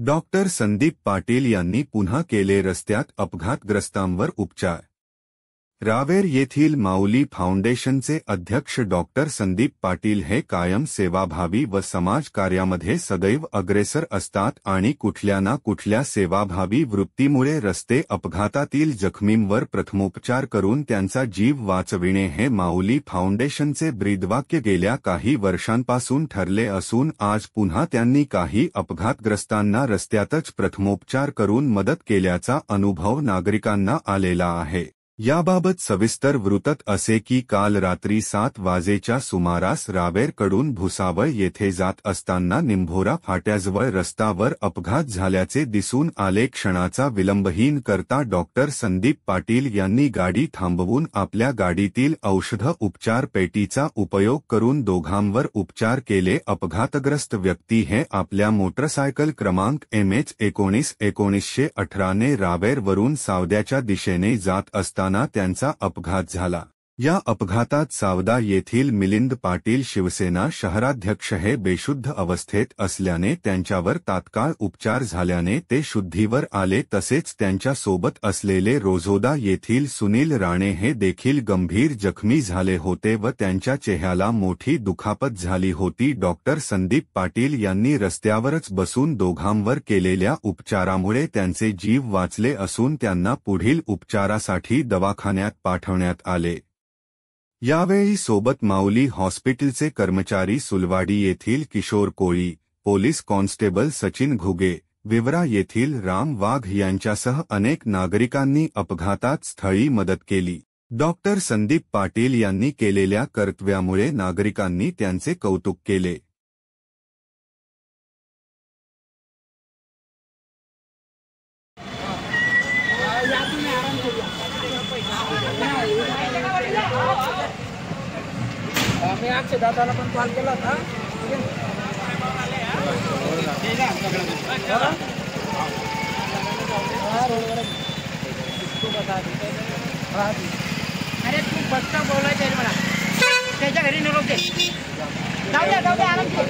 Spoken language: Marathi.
डॉक्टर संदीप पाटील यांनी पुन्हा केले रस्त्यात अपघातग्रस्तांवर उपचार। रावेर येथील माऊली फाउंडेशनचे अध्यक्ष डॉक्टर संदीप पाटील हे कायम सेवाभावी व समाजकार्यामध्ये सदैव अग्रेसर असतात आणि कुठल्या ना कुठल्या सेवाभावी वृत्तीमुळे रस्ते अपघातातील जखमींवर प्रथमोपचार करून त्यांचा जीव वाचविणे हे माऊली फाउंडेशनचे ब्रीदवाक्य गेल्या काही वर्षांपासून ठरले असून आज पुन्हा त्यांनी काही अपघातग्रस्तांना रस्त्यातच प्रथमोपचार करून मदत केल्याचा अनुभव नागरिकांना आलेला आहे। याबाबत सविस्तर वृत्त असे की काल रात्री 7 वाजेच्या सुमारास रावेरकडून भुसावळ येथे जात असताना निंभोरा फाट्याजवळ रस्त्यावर अपघात झाल्याचे दिसून आले। क्षणाचा विलंबहीन करता डॉक्टर संदीप पाटील यांनी गाडी थांबवून आपल्या गाडीतील औषध उपचार पेटीचा उपयोग करून दोघांवर उपचार केले। अपघातग्रस्त व्यक्ती हे आपल्या मोटरसायकल क्रमांक MH191918 ने रावेरवरून सावद्याच्या दिशेने जात असताना त्यांचा अपघात झाला। या अपघातात सावदा येथील मिलिंद पाटील शिवसेना शहराध्यक्ष हे बेशुद्ध अवस्थेत असल्याने त्यांच्यावर तात्काळ उपचार झाल्याने ते शुद्धीवर आले। तसेच त्यांच्या सोबत असलेले रोझोदा येथील सुनील राणे हे देखील गंभीर जखमी झाले होते व त्यांच्या चेहऱ्याला मोठी दुखापत झाली होती। डॉक्टर संदीप पाटील यांनी रस्त्यावरच बसून दोघांवर केलेल्या उपचारामुळे त्यांचे जीव वाचले असून त्यांना पुढील उपचारासाठी दवाखान्यात पाठवण्यात आले। यावेळी सोबत माऊली हॉस्पिटलचे कर्मचारी सुलवाडी येथील किशोर कोळी, पोलीस कॉन्स्टेबल सचिन घुगे, विवरा येथील राम वाघ यांच्यासह अनेक नागरिकांनी अपघातात स्थळी मदत केली। डॉक्टर संदीप पाटील यांनी केलेल्या कर्तव्यामुळे नागरिकांनी त्यांचे कौतुक केले। मी अक्षय दादाला पण कॉल केला था। अरे तू फक्त बोलायचं आहे मला, त्याच्या घरी निरोप दे। जाऊ द्या आराम कर।